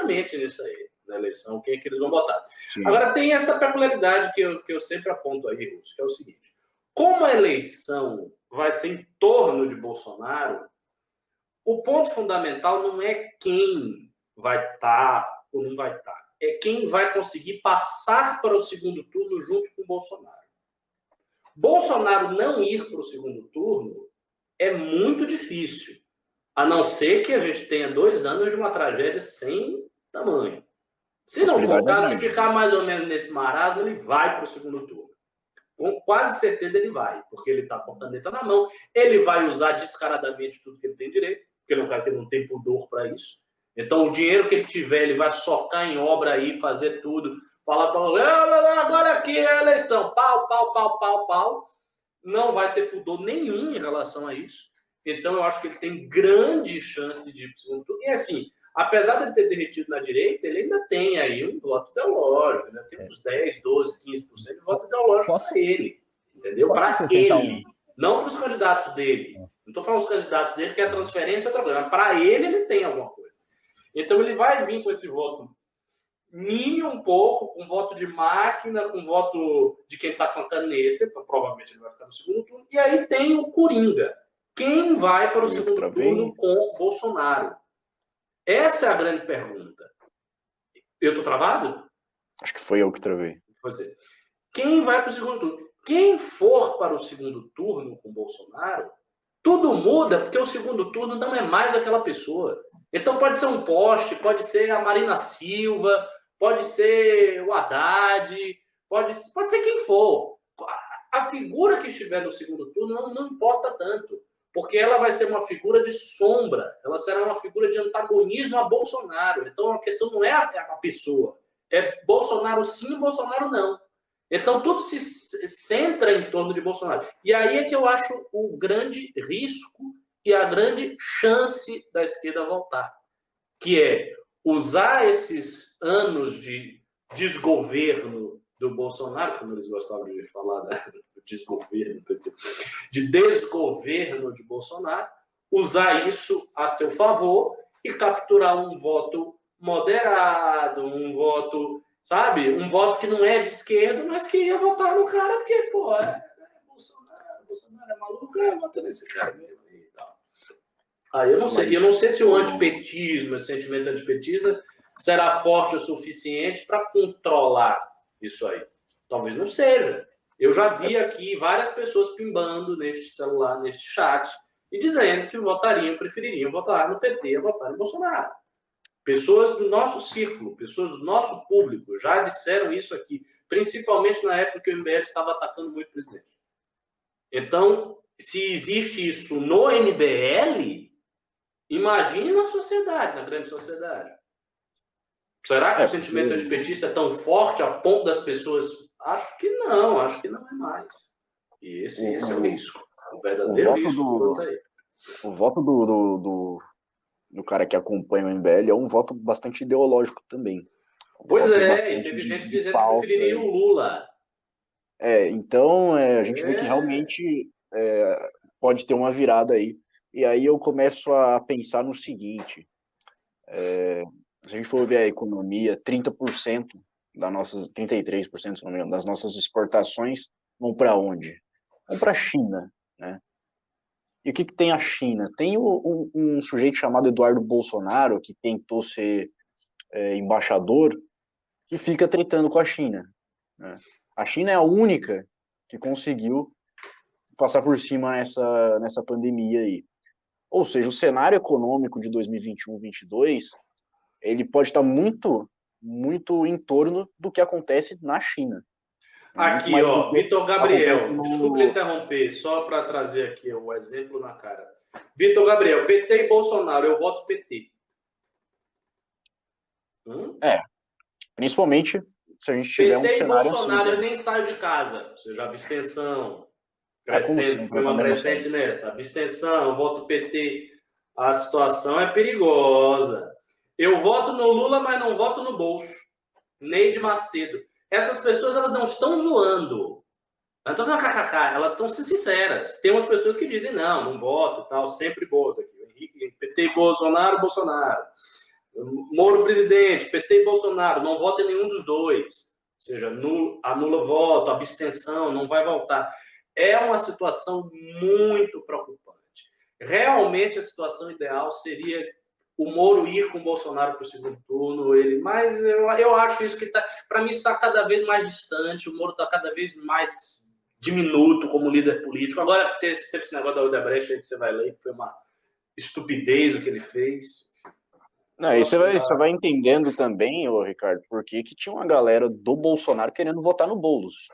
nitidamente nisso aí, na eleição, quem é que eles vão votar. Sim. Agora, tem essa peculiaridade que eu sempre aponto aí, Russo, que é o seguinte: como a eleição vai ser em torno de Bolsonaro, o ponto fundamental não é quem vai estar ou não vai estar, é quem vai conseguir passar para o segundo turno junto com o Bolsonaro. Bolsonaro não ir para o segundo turno é muito difícil, a não ser que a gente tenha 2 anos de uma tragédia sem tamanho. Se não for o caso, se ficar mais ou menos nesse marasmo, ele vai para o segundo turno. Com quase certeza ele vai, porque ele está com a caneta na mão, ele vai usar descaradamente tudo que ele tem direito, porque ele é um cara que não tem pudor para isso. Então, o dinheiro que ele tiver, ele vai socar em obra aí, fazer tudo, falar para agora aqui é a eleição, pau, pau, pau, pau, pau. Não vai ter pudor nenhum em relação a isso. Então, eu acho que ele tem grande chance de ir para o segundo turno. E assim, apesar de ele ter derretido na direita, ele ainda tem aí um voto ideológico, ainda tem uns 10, 12, 15% de voto ideológico para ele, entendeu? Para ele, não para os candidatos dele. Não estou falando dos candidatos dele, que é a transferência é outra coisa, mas para ele tem alguma coisa. Então, ele vai vir com esse voto mínimo um pouco, com voto de máquina, com voto de quem está com a caneta, então provavelmente ele vai ficar no segundo turno. E aí tem o Coringa. Quem vai para o segundo turno com o Bolsonaro? Essa é a grande pergunta. Eu estou travado? Acho que foi eu que travei. Você. Quem vai para o segundo turno? Quem for para o segundo turno com o Bolsonaro, tudo muda, porque o segundo turno não é mais aquela pessoa. Então pode ser um poste, pode ser a Marina Silva, pode ser o Haddad, pode ser quem for. A figura que estiver no segundo turno não importa tanto, porque ela vai ser uma figura de sombra, ela será uma figura de antagonismo a Bolsonaro. Então a questão não é a pessoa, é Bolsonaro sim, Bolsonaro não. Então tudo se centra em torno de Bolsonaro. E aí é que eu acho o grande risco e a grande chance da esquerda voltar, que é usar esses anos de desgoverno do Bolsonaro, como eles gostavam de falar, né? Desgoverno, de desgoverno de Bolsonaro, usar isso a seu favor e capturar um voto moderado, um voto, sabe? Um voto que não é de esquerda, mas que ia votar no cara porque, pô, Bolsonaro é maluco, vota nesse cara mesmo e tal. Eu não sei se o antipetismo, esse sentimento antipetista, será forte o suficiente para controlar isso aí. Talvez não seja. Eu já vi aqui várias pessoas pimbando neste celular, neste chat, e dizendo que prefeririam votar no PT a votar no Bolsonaro. Pessoas do nosso círculo, pessoas do nosso público já disseram isso aqui, principalmente na época que o MBL estava atacando muito o presidente. Então, se existe isso no MBL, imagine na sociedade, na grande sociedade. Será que o sentimento antipetista é tão forte a ponto das pessoas... Acho que não é mais. E esse é o risco. O verdadeiro risco aí. O voto do cara que acompanha o MBL é um voto bastante ideológico também. Pois é, e teve gente dizendo que preferiria o Lula. Então a gente vê que realmente pode ter uma virada aí. E aí eu começo a pensar no seguinte, se a gente for ver a economia, 30% das nossas, 33%, se não me engano, das nossas exportações vão para onde? Vão para a China, né? E o que tem a China? Tem um sujeito chamado Eduardo Bolsonaro, que tentou ser embaixador, que fica tretando com a China, né? A China é a única que conseguiu passar por cima nessa pandemia aí. Ou seja, o cenário econômico de 2021-22, ele pode estar muito, muito em torno do que acontece na China. Aqui, ó, Vitor Gabriel, desculpe lhe interromper, só para trazer aqui o exemplo na cara. Vitor Gabriel, PT e Bolsonaro, eu voto PT. Principalmente se a gente tiver um cenário assim. PT e Bolsonaro, eu nem saio de casa, ou seja, abstenção. Crescente, foi uma crescente nessa. Abstenção, voto PT. A situação é perigosa. Eu voto no Lula, mas não voto no bolso. Neide Macedo. Essas pessoas, elas não estão zoando. Elas estão fazendo kkk, elas estão sinceras. Tem umas pessoas que dizem, não voto, tal, sempre boas aqui. Henrique, PT, Bolsonaro. Moro presidente, PT e Bolsonaro, não vota em nenhum dos dois. Ou seja, anula voto, abstenção, não vai votar. É uma situação muito preocupante. Realmente a situação ideal seria o Moro ir com o Bolsonaro para o segundo turno, mas eu acho isso que para mim, isso está cada vez mais distante, o Moro está cada vez mais diminuto como líder político. Agora teve esse negócio da Odebrecht aí que você vai ler, que foi uma estupidez o que ele fez. Não, e você vai entendendo também, ô Ricardo, por que tinha uma galera do Bolsonaro querendo votar no Boulos.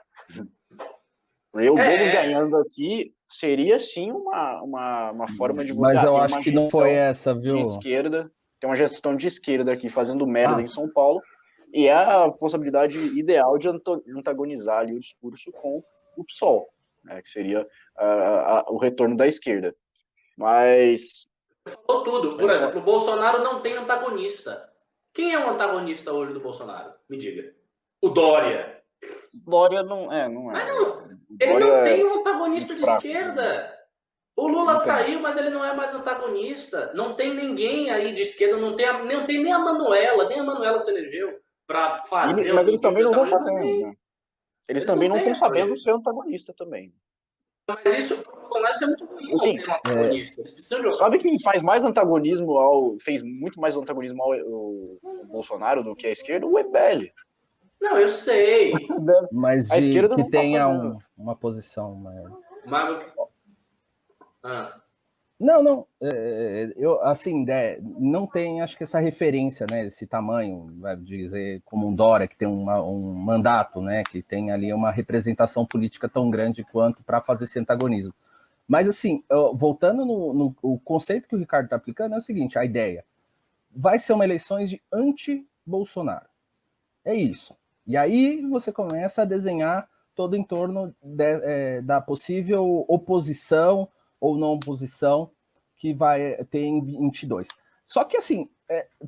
Porque o Boulos ganhando aqui seria sim uma forma de você Mas eu acho que não foi essa, viu? De esquerda, tem uma gestão de esquerda aqui fazendo merda em São Paulo, e é a possibilidade ideal de antagonizar ali o discurso com o PSOL, né, que seria o retorno da esquerda. Mas falou tudo. Por exemplo, o Bolsonaro não tem antagonista. Quem é o antagonista hoje do Bolsonaro? Me diga. O Dória. Dória não é. Ele não tem um antagonista de fraco, esquerda. O Lula saiu, mas ele não é mais antagonista. Não tem ninguém aí de esquerda, não tem nem a Manuela, nem a Manuela se elegeu para fazer. Mas eles também não estão fazendo, né? Eles também não estão sabendo isso. ser antagonista também. Mas isso, para o Bolsonaro, isso é muito ruim. Sim, não ter um antagonista. Sabe quem fez muito mais antagonismo ao Bolsonaro do que a esquerda? O MBL. Não, eu sei. Mas a esquerda que não tenha tá uma posição maior. Não, eu assim, não tem, acho que essa referência, né, esse tamanho, vai dizer, como um Dória, que tem um mandato, né, que tem ali uma representação política tão grande quanto para fazer esse antagonismo. Mas assim, voltando no conceito que o Ricardo está aplicando, é o seguinte, a ideia, vai ser uma eleição de anti-Bolsonaro. É isso. E aí você começa a desenhar todo em torno da possível oposição ou não oposição que vai ter em 22. Só que, assim,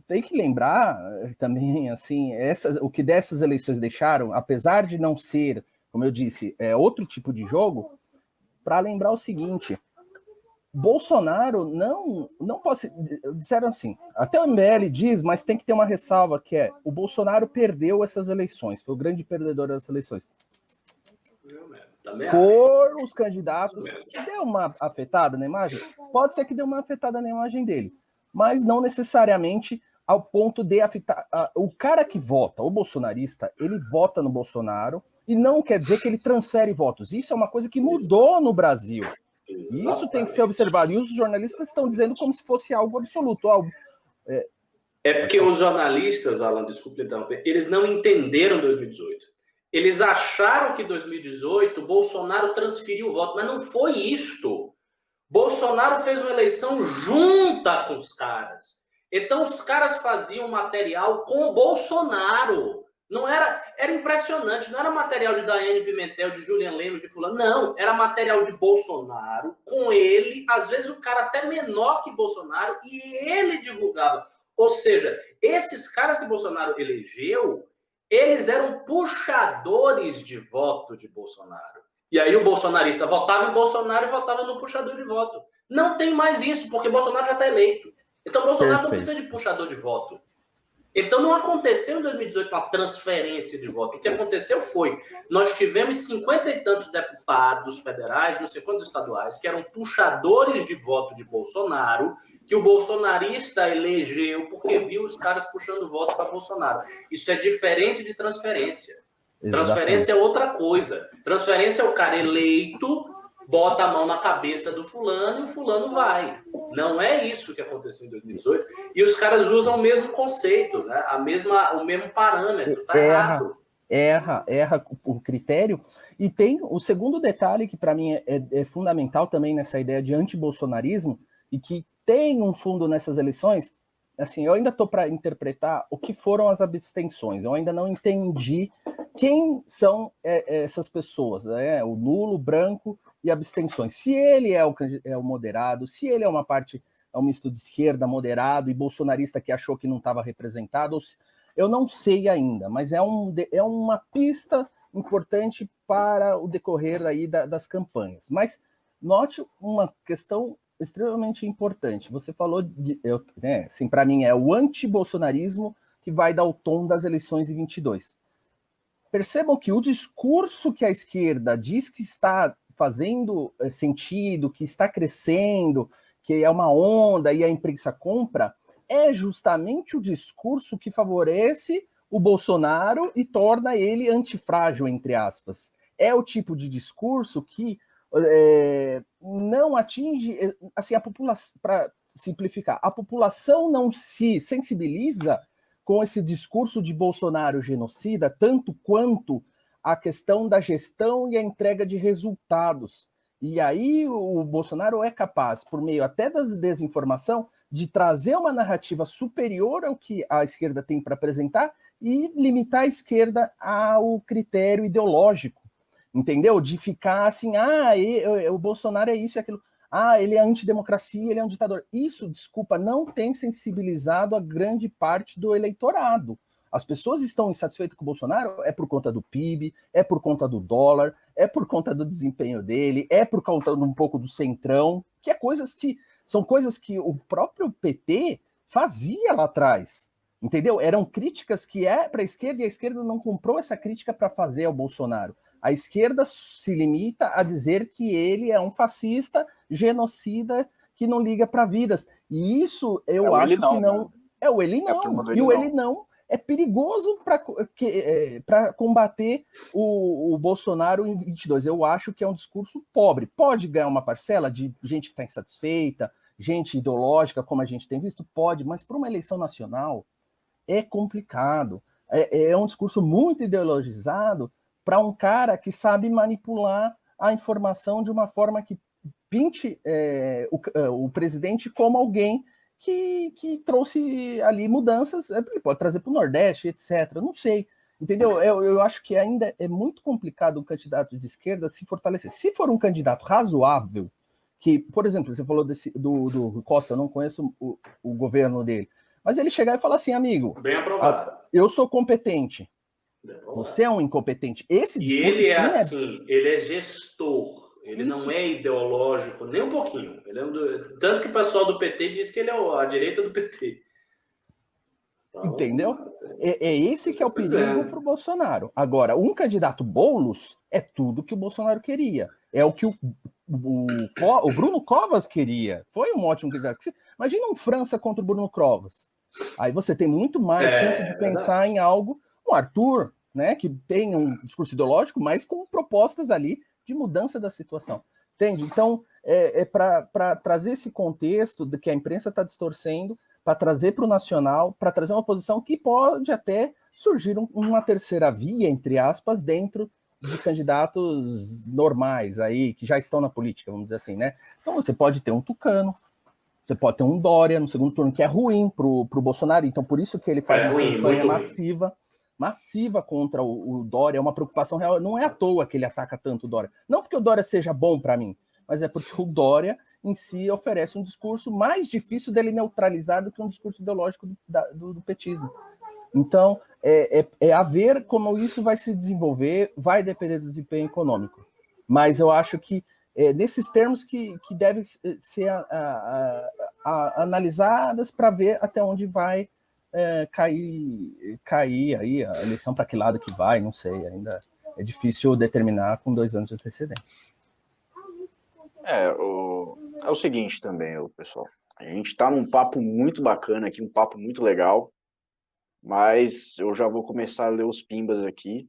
tem que lembrar também, assim, o que dessas eleições deixaram, apesar de não ser, como eu disse, outro tipo de jogo, para lembrar o seguinte, Bolsonaro não pode... Disseram assim, até o MBL diz, mas tem que ter uma ressalva, que é, o Bolsonaro perdeu essas eleições, foi o grande perdedor dessas eleições. Foram os candidatos que deu uma afetada na imagem? Pode ser que deu uma afetada na imagem dele, mas não necessariamente ao ponto de afetar. O cara que vota, o bolsonarista, ele vota no Bolsonaro e não quer dizer que ele transfere votos. Isso é uma coisa que mudou no Brasil. E isso tem que ser observado. E os jornalistas estão dizendo como se fosse algo absoluto. Porque os jornalistas, Alan, desculpe interromper, eles não entenderam 2018. Eles acharam que em 2018 Bolsonaro transferiu o voto, mas não foi isto. Bolsonaro fez uma eleição junta com os caras. Então os caras faziam material com o Bolsonaro. Não era impressionante, não era material de Daiane Pimentel, de Julian Lemos, de fulano. Não, era material de Bolsonaro, com ele, às vezes o cara até menor que Bolsonaro, e ele divulgava. Ou seja, esses caras que Bolsonaro elegeu, eles eram puxadores de voto de Bolsonaro. E aí o bolsonarista votava em Bolsonaro e votava no puxador de voto. Não tem mais isso, porque Bolsonaro já está eleito. Então Bolsonaro não precisa de puxador de voto. Então não aconteceu em 2018 uma transferência de voto. O que aconteceu foi, nós tivemos 50 e tantos deputados federais, não sei quantos estaduais, que eram puxadores de voto de Bolsonaro, que o bolsonarista elegeu porque viu os caras puxando voto para Bolsonaro. Isso é diferente de transferência. Exatamente. Transferência é outra coisa. Transferência é o cara eleito, bota a mão na cabeça do fulano e o fulano vai. Não é isso que aconteceu em 2018. E os caras usam o mesmo conceito, né? O mesmo parâmetro. Tá errado. Erra o critério. E tem o segundo detalhe que para mim é fundamental também nessa ideia de antibolsonarismo e que tem um fundo nessas eleições. Assim, eu ainda estou para interpretar o que foram as abstenções. Eu ainda não entendi quem são essas pessoas, né? O nulo, branco e abstenções. Se ele é o moderado, se ele é uma parte, é um misto de esquerda, moderado e bolsonarista que achou que não estava representado, eu não sei ainda, mas é uma pista importante para o decorrer aí das campanhas. Mas note uma questão extremamente importante. Você falou né, assim, para mim é o anti-bolsonarismo que vai dar o tom das eleições em 22. Percebam que o discurso que a esquerda diz que está fazendo sentido, que está crescendo, que é uma onda e a imprensa compra, é justamente o discurso que favorece o Bolsonaro e torna ele antifrágil, entre aspas. É o tipo de discurso que não atinge, assim, a população, para simplificar, a população não se sensibiliza com esse discurso de Bolsonaro genocida, tanto quanto a questão da gestão e a entrega de resultados. E aí o Bolsonaro é capaz, por meio até da desinformação, de trazer uma narrativa superior ao que a esquerda tem para apresentar e limitar a esquerda ao critério ideológico, entendeu? De ficar assim, o Bolsonaro é isso e aquilo. Ele é antidemocracia, ele é um ditador. Isso, desculpa, não tem sensibilizado a grande parte do eleitorado. As pessoas estão insatisfeitas com o Bolsonaro é por conta do PIB, é por conta do dólar, é por conta do desempenho dele, é por conta um pouco do centrão, que são coisas que o próprio PT fazia lá atrás. Entendeu? Eram críticas que é para a esquerda e a esquerda não comprou essa crítica para fazer ao Bolsonaro. A esquerda se limita a dizer que ele é um fascista, genocida, que não liga para vidas. E isso eu acho que não. Né? É o ele não. E o ele não é perigoso para combater o Bolsonaro em 22. Eu acho que é um discurso pobre. Pode ganhar uma parcela de gente que está insatisfeita, gente ideológica, como a gente tem visto? Pode, mas para uma eleição nacional é complicado. É um discurso muito ideologizado para um cara que sabe manipular a informação de uma forma que pinte o presidente como alguém que trouxe ali mudanças, ele pode trazer para o Nordeste, etc. Não sei, entendeu? Eu acho que ainda é muito complicado o candidato de esquerda se fortalecer. Se for um candidato razoável, que, por exemplo, você falou do Costa, eu não conheço o governo dele, mas ele chegar e falar assim, amigo, bem aprovado. Eu sou competente, você é um incompetente. Esse discurso, e ele é assim, ele é gestor. Ele não é ideológico, nem um pouquinho. Tanto que o pessoal do PT diz que ele é a direita do PT. Então, entendeu? É esse que é o perigo para o Bolsonaro. Agora, um candidato Boulos é tudo que o Bolsonaro queria. É o que o Bruno Covas queria. Foi um ótimo candidato. Imagina um França contra o Bruno Covas. Aí você tem muito mais chance de pensar em algo. Um Arthur, né, que tem um discurso ideológico, mas com propostas ali de mudança da situação. Entende? Então, para trazer esse contexto de que a imprensa está distorcendo, para trazer para o nacional, para trazer uma posição que pode até surgir uma terceira via, entre aspas, dentro de candidatos normais aí, que já estão na política, vamos dizer assim, né? Então você pode ter um Tucano, você pode ter um Dória no segundo turno, que é ruim para o Bolsonaro, então por isso que ele faz uma campanha massiva contra o Dória, é uma preocupação real, não é à toa que ele ataca tanto o Dória. Não porque o Dória seja bom para mim, mas é porque o Dória em si oferece um discurso mais difícil dele neutralizar do que um discurso ideológico do petismo. Então, a ver como isso vai se desenvolver, vai depender do desempenho econômico. Mas eu acho que nesses termos que devem ser analisadas para ver até onde vai cair aí a eleição, para que lado que vai, não sei, ainda é difícil determinar com 2 anos de antecedência. É o seguinte também, pessoal. A gente está num papo muito bacana aqui, um papo muito legal, mas eu já vou começar a ler os pimbas aqui.